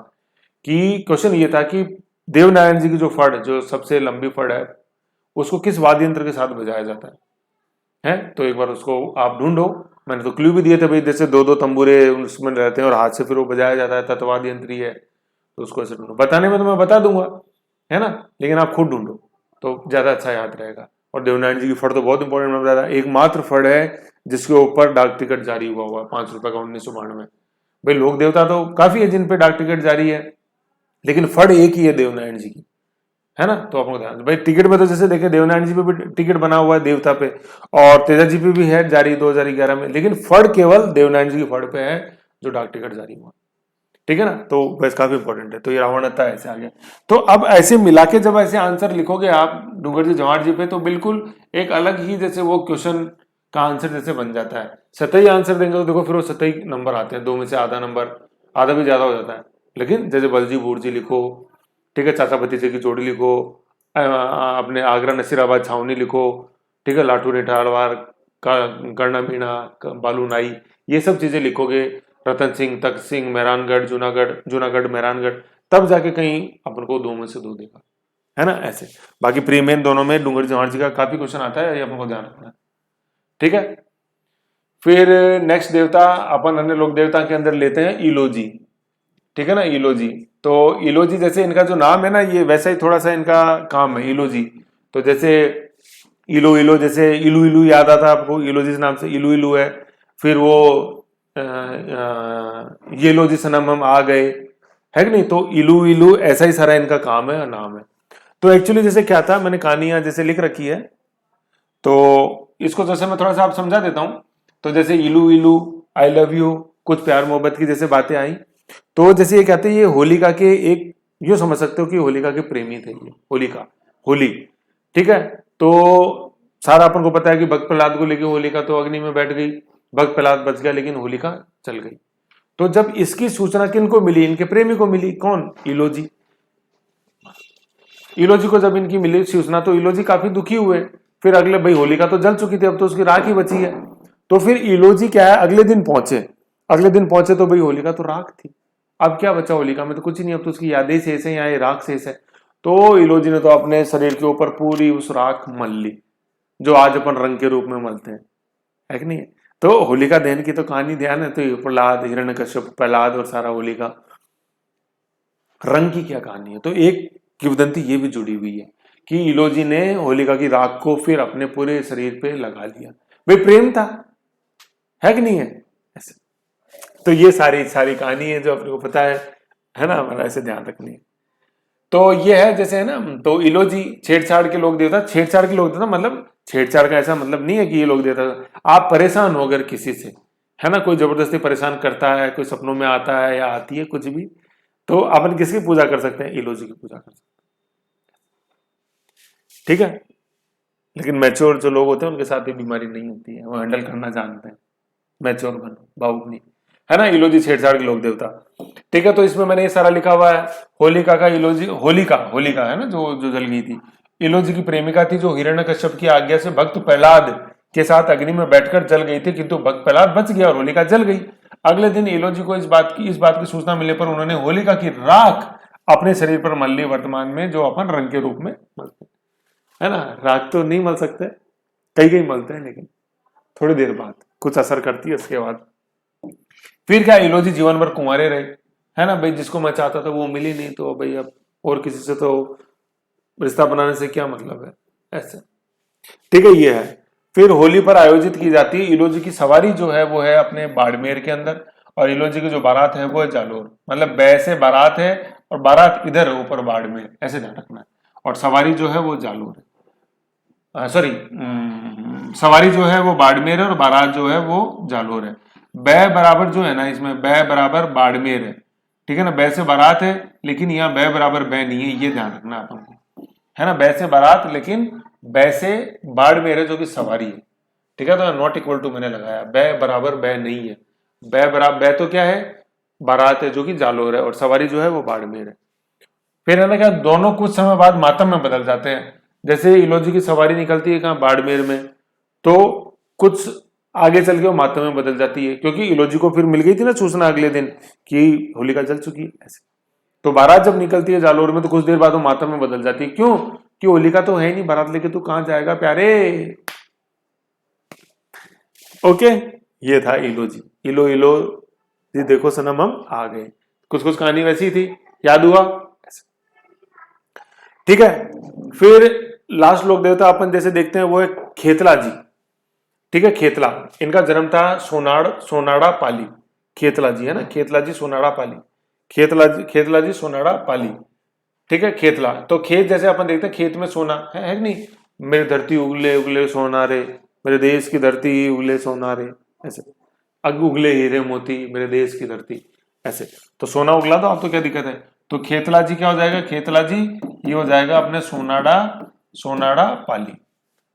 कि क्वेश्चन ये था कि देवनारायण जी की जो फड़, जो सबसे लंबी फड़ है, उसको किस वाद्य यंत्र के साथ बजाया जाता है? तो एक बार उसको आप ढूंढो। मैंने तो क्लू भी दिए थे भाई, जैसे 2-2 तंबूरे उसमें रहते हैं और हाथ से फिर वो बजाया जाता है, तत्वाद यंत्री है, तो उसको ऐसे ढूंढो। बताने में तो मैं बता दूंगा, है ना, लेकिन आप खुद ढूंढो तो ज्यादा अच्छा याद रहेगा। और देवनारायण जी की फड़ तो बहुत इंपॉर्टेंट, मैं बताया था, एकमात्र फड़ है जिसके ऊपर डाक टिकट जारी हुआ हुआ है 5 रुपए का 1992 में। भाई लोक देवता तो काफी है जिन पे डाक टिकट जारी है, लेकिन फड़ एक ही है देवनारायण जी की, है ना। तो आपको ध्यान भाई टिकट में तो जैसे देखे देवनारायण जी पे भी टिकट बना हुआ है देवता पे, और तेजा जी पे भी है जारी 2011 में, लेकिन फड़ केवल देवनारायण जी की फड़ पे है जो डाक टिकट जारी हुआ, ठीक है ना। तो बस काफी इंपॉर्टेंट है। तो ये रावणता ऐसे आ गया। तो अब ऐसे मिला के जब ऐसे आंसर लिखोगे आप डूंगर जी जवाहर जी पे, तो बिल्कुल एक अलग ही जैसे वो क्वेश्चन का आंसर जैसे बन जाता है। सतही आंसर देंगे तो देखो फिर वो सतही नंबर आते हैं, 2 में से आधा नंबर, आधा भी ज्यादा हो जाता है। लेकिन जैसे बलजी बूरजी लिखो, ठीक है, चाचा भतीजे की जोड़ी लिखो, अपने आगरा नसीराबाद छावनी लिखो, ठीक है, लाठू रेठाड़वार का गढ़ना मीणा बालू नाई, ये सब चीजें लिखोगे, रतन सिंह, तख्त सिंह, मेहरानगढ़, जूनागढ़ मेहरानगढ़, तब जाके कहीं अपन को 2 में से 2 देगा, है ना। ऐसे बाकी प्री मेन दोनों में डूंगर जवाहर जी का काफी क्वेश्चन आता है, ये अपन को ध्यान रखना है, ठीक है। फिर नेक्स्ट देवता अपन अन्य लोक देवता के अंदर लेते हैं इलोजी, ठीक है ना। इलोजी, तो इलोजी जैसे इनका जो नाम है ना, ये वैसा ही थोड़ा सा इनका काम है इलोजी। तो जैसे इलो इलो, जैसे इलू इलू याद आता आपको, इलोजी नाम से इलू इलू है। फिर वो ये लो जी सनम हम आ गए, है कि नहीं। तो इलू इलू ऐसा ही सारा इनका काम है और नाम है। तो एक्चुअली जैसे क्या था, मैंने कहानियां जैसे लिख रखी है, तो इसको जैसे मैं थोड़ा सा आप समझा देता हूं। तो जैसे इलू इलू, आई लव यू, कुछ प्यार मोहब्बत की जैसे बातें आई। तो जैसे ये कहते हैं ये होलिका के एक, यो समझ सकते हो कि होलिका के प्रेमी थे ये, होलिका, होली, ठीक है। तो सारा अपन को पता है कि भक्त प्रहलाद को लेके होलिका तो अग्नि में बैठ गई, भक्त प्रहलाद बच गया लेकिन होलिका चल गई। तो जब इसकी सूचना किनको मिली, इनके प्रेमी को मिली, कौन? इलोजी। इलोजी को जब इनकी मिली सूचना तो इलोजी काफी दुखी हुए। फिर अगले, भाई होलिका तो जल चुकी थी, अब तो उसकी राख ही बची है। तो फिर इलोजी क्या है, अगले दिन पहुंचे तो भाई होलिका तो राख थी, अब क्या बचा होलिका में, तो कुछ ही नहीं, अब तो उसकी यादें शेष है, यहाँ राख शेष है। तो इलोजी ने तो अपने शरीर के ऊपर पूरी उस राख मल ली, जो आज अपन रंग के रूप में मलते हैं, है कि नहीं। तो होलिका दहन की तो कहानी ध्यान है, तो प्रहलाद, हिरण्यकश्यप, प्रहलाद और सारा होलिका, रंग की क्या कहानी है। तो एक किंवदंती ये भी जुड़ी हुई है कि इलोजी ने होलिका की राख को फिर अपने पूरे शरीर पे लगा लिया, भाई प्रेम था, है कि नहीं है ऐसे। तो ये सारी सारी कहानी है जो अपने को पता है ना, हमारा ऐसे ध्यान रखनी है। तो ये है जैसे, है ना। तो इलोजी छेड़छाड़ के लोग देवता, छेड़छाड़ के लोग देवता मतलब छेड़छाड़ का ऐसा मतलब नहीं है कि ये लोग देवता, आप परेशान हो अगर किसी से, है ना, कोई जबरदस्ती परेशान करता है, कोई सपनों में आता है या आती है कुछ भी, तो अपन किसकी पूजा कर सकते हैं? इलोजी की पूजा कर सकते हैं, ठीक है। लेकिन मैच्योर जो लोग होते हैं उनके साथ ये बीमारी नहीं होती है, वो हैंडल करना जानते हैं, मैच्योर बनो, भावुक नहीं, है ना। इलोजी छेड़छाड़ के लोग देवता, ठीक है। तो इसमें मैंने ये सारा लिखा हुआ है। होलिका का इलोजी, होलिका है ना जो जो जल गई थी, इलोजी की प्रेमिका थी जो हिरण्यकश्यप की आज्ञा से भक्त प्रहलाद के साथ अग्नि में बैठकर जल गई थी, किंतु भक्त प्रहलाद बच गया और होलिका जल गई। अगले दिन इलोजी को इस बात की सूचना मिलने पर उन्होंने होलिका की राख अपने शरीर पर मल ली, वर्तमान में जो अपन रंग के रूप में मलते है ना। राख तो नहीं मल सकते, कई मलते हैं, लेकिन थोड़ी देर बाद कुछ असर करती है, उसके बाद फिर क्या, इलोजी जीवन भर कुंवारे रहे, है ना। भाई जिसको मैं चाहता था वो मिली नहीं, तो भाई अब और किसी से तो रिश्ता बनाने से क्या मतलब है, ऐसे, ठीक है। ये है। फिर होली पर आयोजित की जाती है इलोजी की सवारी, जो है वो है अपने बाड़मेर के अंदर, और इलोजी की जो बारात है वो है जालोर, मतलब बै से बारात है और बारात इधर ऊपर बाड़मेर, ऐसे ध्यान रखना है। और सवारी जो है वो जालोर है, सॉरी सवारी जो है वो बाड़मेर है और बारात जो है वो जालोर है। बै बराबर जो है ना, इसमें बै बराबर बाड़मेर है, ठीक है ना, बै से बारात है, लेकिन यहाँ बै बराबर बै नहीं है, ये ध्यान रखना अपन को, है ना, बै से बारात लेकिन बै से बाड़मेर है जो कि सवारी है, ठीक है, तो नॉट इक्वल टू मैंने लगाया, बै बराबर बै नहीं है, बै बराबर बै तो क्या है, बारात है जो कि जालोर है, और सवारी जो है वो बाड़मेर है। फिर है ना क्या, दोनों कुछ समय बाद मातम में बदल जाते हैं, जैसे इलोजी की सवारी निकलती है कहाँ, बाड़मेर में, तो कुछ आगे चल के वो मातम में बदल जाती है, क्योंकि इलोजी को फिर मिल गई थी ना सूचना अगले दिन कि होलिका जल चुकी है ऐसे। तो बारात जब निकलती है जालोर में तो कुछ देर बाद वो मातम में बदल जाती है, क्यों, कि होलिका तो है नहीं, बारात लेके तू कहां जाएगा प्यारे। ओके, ये था इलोजी, इलो इलो जी देखो सनम हम आ गए, कुछ कुछ कहानी वैसी ही थी, याद हुआ, ठीक है। फिर लास्ट लोक देवता अपन जैसे देखते हैं वो है खेतला जी, ठीक है, खेतला, इनका जन्म था सोनाड़ा पाली, खेतला जी है ना, खेतला जी सोनाड़ा पाली, खेतला जी सोनाड़ा पाली, ठीक है, खेतला, तो खेत जैसे अपन देखते हैं खेत में सोना है कि नहीं, मेरी धरती उगले उगले सोना रे, मेरे देश की धरती उगले सोना रे, ऐसे, अग उगले हीरे मोती मेरे देश की धरती, ऐसे, तो सोना उगला तो अब तो क्या दिक्कत है, तो खेतला जी क्या हो जाएगा, खेतला जी ये हो जाएगा अपने सोनाड़ा पाली,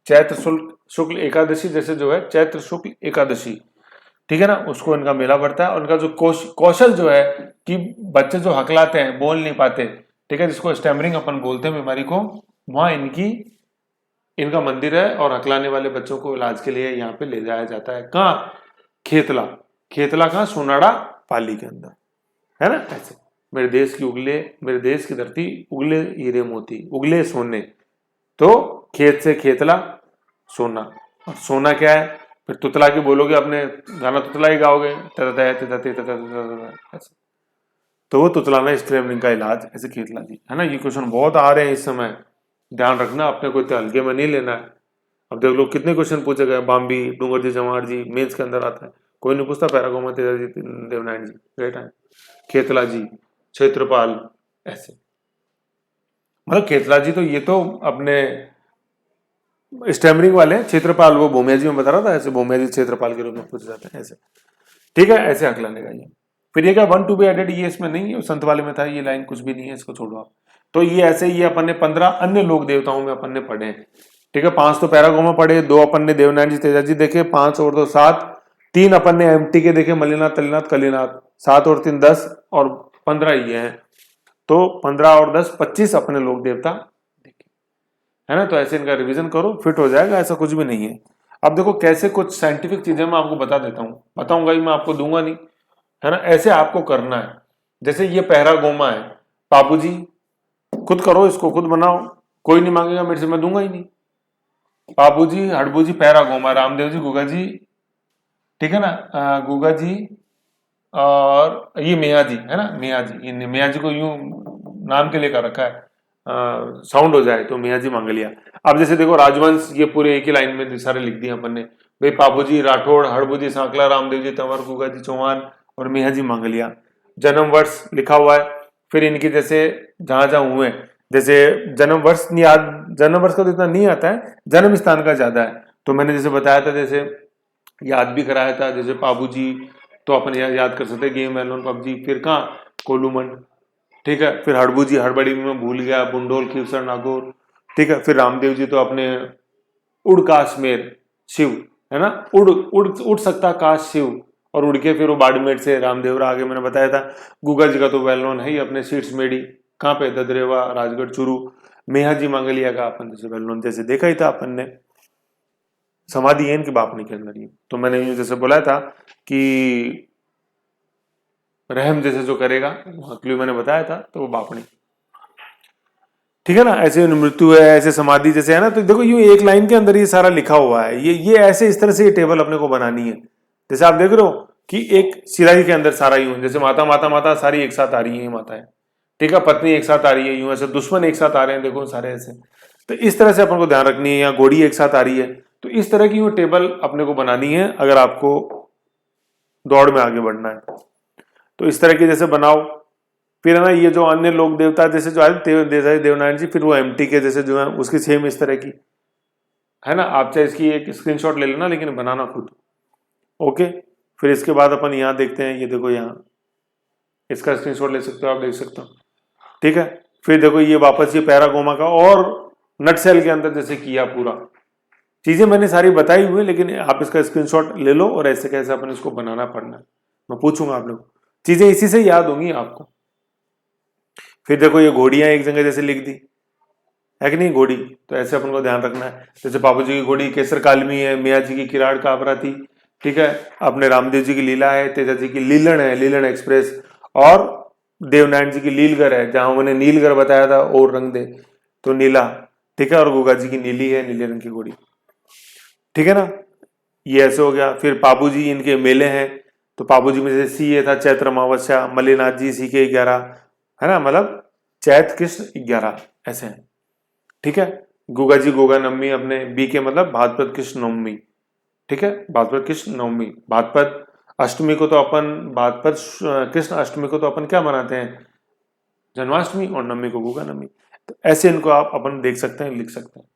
चैत्र शुक्ल एकादशी जैसे जो है चैत्र शुक्ल एकादशी, ठीक है ना, उसको इनका मेला पड़ता है, और इनका जो कौशल जो है कि बच्चे जो हकलाते हैं बोल नहीं पाते, ठीक है, जिसको स्टैमरिंग अपन बोलते हैं बीमारी को, वहां इनका मंदिर है, और हकलाने वाले बच्चों को इलाज के लिए यहाँ पे ले जाया जाता है, कहाँ, खेतला, खेतला कहाँ, सोनाड़ा पाली के अंदर, है ना, ऐसे, मेरे देश की धरती उगले हीरे मोती उगले सोने, तो खेत से खेतला सोना, और सोना क्या है, फिर तुतला की बोलोगे, अपने गाना तुतला ही गाओगे, तो वो तुतलाना स्ट्रेमरिंग का इलाज, ऐसे खेतला जी, है ना, ये क्वेश्चन बहुत आ रहे हैं इस समय, ध्यान रखना, अपने को इतने हल्के में नहीं लेना है। अब देख लो कितने क्वेश्चन पूछे गए, बाम्बी डूंगर जी जवाहर जी मेंस के अंदर आता है, कोई नहीं पूछता पैरागोमा तेजाजी देवनारायण जी, ग्रेट है, खेतला जी, क्षेत्रपाल, ऐसे, मतलब खेतला जी तो ये तो अपने स्टैमरिंग वाले, क्षेत्रपाल वो भूमिया जी में बता रहा था, ऐसे भूमिया जी क्षेत्रपाल के रूप में पूछे जाते हैं ऐसे, ठीक है, ऐसे हकलाने का ये। फिर ये क्या 1 to be एडेड, ये इसमें नहीं है, संत वाले में था, ये लाइन कुछ भी नहीं है, इसको छोड़ो आप। तो ये ऐसे ही अपन ने 15 अन्य लोक देवताओं में अपन ने पढ़े, ठीक है, 5 तो पैरागोमा पढ़े, 2 अपन ने देवनारायण जी तेजा जी देखे, 5 और 2 7, 3 अपन ने एमटी के देखे, मल्लिनाथ तल्लीनाथ कलीनाथ, 7 और 3 10, और 15 ये हैं, तो 15 और 10 25 अपने लोक देवता देखे, है ना, तो ऐसे इनका रिवीजन करो, फिट हो जाएगा, ऐसा कुछ भी नहीं है। अब देखो कैसे कुछ साइंटिफिक चीजें मैं आपको बता देता हूँ, बताऊंगा ही, मैं आपको दूंगा नहीं, है ना, ऐसे आपको करना है, जैसे ये पहरा गोमा है, बाबू जी खुद करो, इसको खुद बनाओ, कोई नहीं मांगेगा मेरे से, मैं दूंगा ही नहीं, बाबू जी हड़बू जी पहरा गोमा, रामदेव जी गुगा जी, ठीक है ना, गुगा जी, और ये मियाँ जी, है ना, मियाँ जी, इन मियाँ जी को यूं नाम के लिए कर रखा है, साउंड हो जाए तो मियाँ जी मांग लिया। अब जैसे देखो राजवंश, ये पूरे एक ही लाइन में सारे लिख दिए अपन ने, भाई बाबू जी राठौड़, हड़बू जी सांकला, रामदेव जी तंवर, गुगा जी चौहान, और मियाँ जी मांग लिया। जन्म वर्ष लिखा हुआ है, फिर इनकी जैसे जहां जहां हुए, जैसे जन्म वर्ष नहीं याद, जन्म वर्ष का तो इतना नहीं आता है, जन्म स्थान का ज्यादा है, तो मैंने जैसे बताया था, जैसे याद भी कराया था, जैसे बाबू जी तो अपन याद कर सकते, गेम एलोन पबजी, फिर कहाँ कोलूमन, ठीक है, फिर हड़बू जी हड़बड़ी में भूल गया, बुंडोल खीवसर नागौर, ठीक है, फिर रामदेव जी तो अपने उड़ काश्मीर शिव, है ना, उड़ उड़ उड़ सकता काश शिव, और उड़ के फिर वो बाड़मेर से रामदेवरा आगे मैंने बताया था। गुगा जी का तो वेल नोन है ही, अपने सीट्स मेडी कहाँ पे, ददरेवा राजगढ़ चुरू। मेहा जी मांगलिया का अपन जैसे वेल नोन जैसे देखा ही था अपन ने, समाधि है इनकी बापनी के अंदर ही, तो मैंने यूं जैसे बोला था कि रहम जैसे जो करेगा क्यों मैंने बताया था, तो वो बापनी, ठीक है ना, ऐसे मृत्यु है, ऐसे समाधि जैसे है ना, तो देखो यूं एक लाइन के अंदर ये सारा लिखा हुआ है, ये ऐसे इस तरह से ये टेबल अपने को बनानी है, जैसे आप देख रहे हो कि एक सिलाई के अंदर सारा यूं, जैसे माता माता माता सारी एक साथ आ रही है माताएं, ठीक है, पत्नी एक साथ आ रही है, यूं ऐसे दुश्मन एक साथ आ रहे हैं, देखो सारे ऐसे, तो इस तरह से अपन को ध्यान रखनी है, या घोड़ी एक साथ आ रही है, तो इस तरह की यूं टेबल अपने को बनानी है अगर आपको दौड़ में आगे बढ़ना है, तो इस तरह की जैसे बनाओ, फिर है ना ये जो अन्य लोक देवता जैसे जो आए देसाई देवनारायण जी, फिर वो एमटी के जैसे जो है उसकी सेम इस तरह की है ना। आप चाहे इसकी एक स्क्रीनशॉट ले लेना, लेकिन बनाना खुद। ओके, फिर इसके बाद अपन यहाँ देखते हैं, ये देखो यहाँ इसका स्क्रीनशॉट ले सकते हो, आप देख सकते हो। ठीक है, फिर देखो ये वापस ये पैरागोमा का और नट सेल के अंदर जैसे किया पूरा, चीजें मैंने सारी बताई हुई, लेकिन आप इसका स्क्रीनशॉट ले लो और ऐसे कैसे अपन इसको बनाना पड़ना है मैं पूछूंगा आप लोग, चीजें इसी से याद होंगी आपको। फिर देखो ये घोड़ियां एक जगह जैसे लिख दी है कि नहीं, घोड़ी, तो ऐसे अपन को ध्यान रखना है। जैसे बाबू जी की घोड़ी केसर कालमी है, मियाँ जी की किराड़ काबरा थी, ठीक है, अपने रामदेव जी की लीला है, तेजा जी की लीलन है, लीलन एक्सप्रेस, और देवनारायण जी की लीलगर है, जहां उन्होंने नीलगर बताया था और रंग दे तो नीला, ठीक है, और गुगा जी की नीली है, नीले रंग की घोड़ी, ठीक है ना। ये ऐसे हो गया। फिर पापू जी इनके मेले हैं, तो पापू जी में जैसे सी ए था चैत्र अमावस्या, मल्लीनाथ जी सी के 11 है ना, मतलब चैत कृष्ण 11 ऐसे हैं, ठीक है। गुगा जी गोगा नवमी अपने बी के मतलब भाद्रपद कृष्ण नवमी, ठीक है, भाद्रपद कृष्ण नवमी। भाद्रपद अष्टमी को तो अपन भाद्रपद कृष्ण अष्टमी को तो अपन क्या मनाते हैं, जन्माष्टमी, और नवमी को गुगा नवमी। तो ऐसे इनको आप अपन देख सकते हैं, लिख सकते हैं।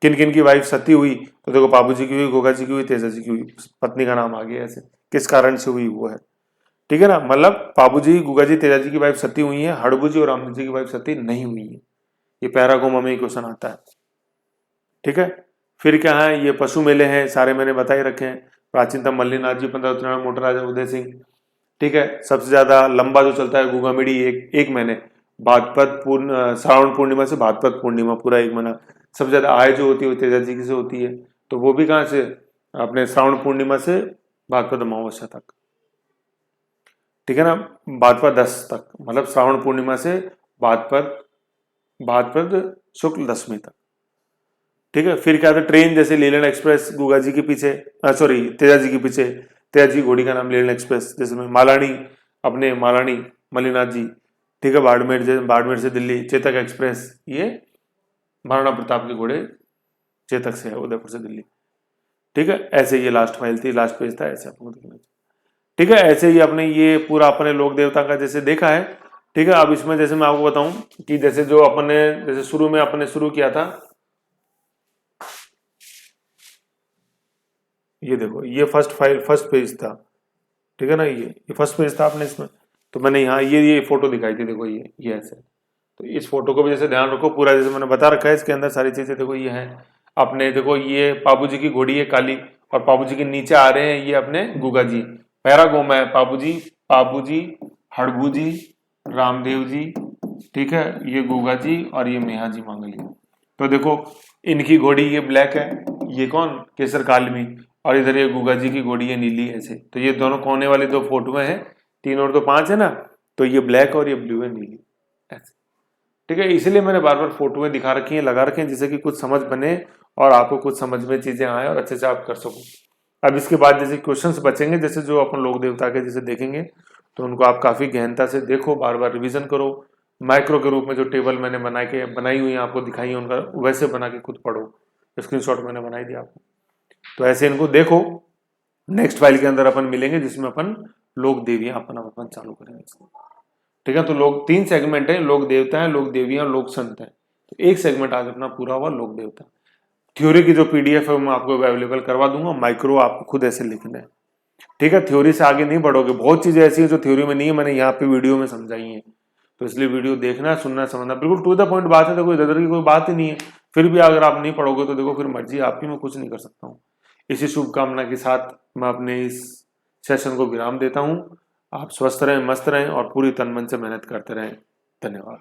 किन किन की वाइफ सती हुई, तो देखो बाबू जी की हुई, गोगा जी की हुई, तेजा जी की हुई, पत्नी का नाम आ गया ऐसे, किस कारण से हुई वो है, ठीक है ना। मतलब बाबू जी गुगा जी तेजा जी की वाइफ सती हुई है, हड़बू जी और रामदेव जी की वाइफ सती नहीं हुई है। ये पैरागोमा में क्वेश्चन आता है, ठीक है। फिर क्या है, ये पशु मेले हैं, सारे मैंने बता ही रखे हैं। प्राचीनतम मल्लीनाथ जी, 15 उत्तरायण, मोटर राजा उदय सिंह, ठीक है। सबसे ज्यादा लंबा जो चलता है गुगामेड़ी, एक महीने, भाद्रपद श्रावण पूर्णिमा से भाद्रपद पूर्णिमा पूरा एक महीना। सबसे ज्यादा आय जो होती है वो तेजा जी की से होती है, तो वो भी कहाँ से, अपने श्रावण पूर्णिमा से भाद्रपद अमावस्या तक, ठीक है ना, भाद्रपद 10 तक, मतलब श्रावण पूर्णिमा से भाद्रपद शुक्ल दशमी तक, ठीक है। फिर क्या था, ट्रेन जैसे लीलन एक्सप्रेस गुगा जी के पीछे, सॉरी तेजा जी के पीछे, तेजा जी घोड़ी का नाम लीलन एक्सप्रेस, जैसे में मालानी, अपने मालानी मल्लीनाथ जी, ठीक है, बाड़मेर से दिल्ली चेतक एक्सप्रेस, ये महाराणा प्रताप के घोड़े चेतक से है, उदयपुर से दिल्ली, ठीक है। ऐसे ये लास्ट फाइल थी, लास्ट पेज था, ऐसे आपको देखना, ठीक है। ऐसे ही अपने ये पूरा अपने लोक देवता का जैसे देखा है, ठीक है। अब इसमें जैसे मैं आपको बताऊं कि जैसे जो अपने जैसे शुरू में अपने शुरू किया था, ये देखो ये फर्स्ट पेज था, ठीक है ना, ये फर्स्ट पेज था अपने इसमें, तो मैंने यहाँ ये फोटो दिखाई थी, देखो ये ऐसे, तो इस फोटो को भी जैसे ध्यान रखो, पूरा जैसे मैंने बता रखा है, इसके अंदर सारी चीजें देखो ये है अपने, देखो ये पापू जी की घोड़ी है काली, और पापू जी के नीचे आ रहे हैं ये अपने गुगा जी, पैरागोमा है, पापू जी, हड़बू जी, रामदेव जी, ठीक है, ये गुगा जी और ये मेहा जी मांगली। तो देखो इनकी घोड़ी ये ब्लैक है, ये कौन, केसर कालमी, और इधर ये गुगा जी की घोड़ी है नीली ऐसे, तो ये दोनों कोने वाली दो फोटो हैं, 3 और 2 5 है ना, तो ये ब्लैक और ये ब्लू है नीली ऐसे, ठीक है। इसलिए मैंने बार बार फोटोएं दिखा रखी हैं, लगा रखे हैं, जिससे कि कुछ समझ बने और आपको कुछ समझ में चीजें आए और अच्छे से आप कर सको। अब इसके बाद जैसे क्वेश्चंस बचेंगे, जैसे जो अपन लोक देवता के जैसे देखेंगे, तो उनको आप काफी गहनता से देखो, बार बार रिवीजन करो, माइक्रो के रूप में जो टेबल मैंने बनाई हुई है आपको दिखाई है, उनका वैसे बना के खुद पढ़ो, स्क्रीनशॉट मैंने बनाई दिया आपको, तो ऐसे इनको देखो। नेक्स्ट फाइल के अंदर अपन मिलेंगे, जिसमें अपन लोक देवियां अपन चालू करेंगे, ठीक है। तो लोग 3 सेगमेंट है, लोक देवता है, लोक देवियां, लोक संत है, तो एक सेगमेंट आज अपना पूरा हुआ लोक देवता। थ्योरी की जो पीडीएफ है मैं आपको अवेलेबल करवा दूंगा, माइक्रो आपको खुद ऐसे लिखना है, ठीक है। थ्योरी से आगे नहीं बढ़ोगे, बहुत चीजें ऐसी हैं जो थ्योरी में नहीं है, मैंने यहाँ पे वीडियो में समझाई है, तो इसलिए वीडियो देखना, सुनना, समझना, बिल्कुल टू द पॉइंट बात है, तो कोई इधर की कोई बात ही नहीं है। फिर भी अगर आप नहीं पढ़ोगे तो देखो फिर मर्जी आपकी, मैं कुछ नहीं कर सकता हूँ। इसी शुभकामना के साथ मैं अपने इस सेशन को विराम देता हूँ। आप स्वस्थ रहें, मस्त रहें और पूरी तन मन से मेहनत करते रहें। धन्यवाद।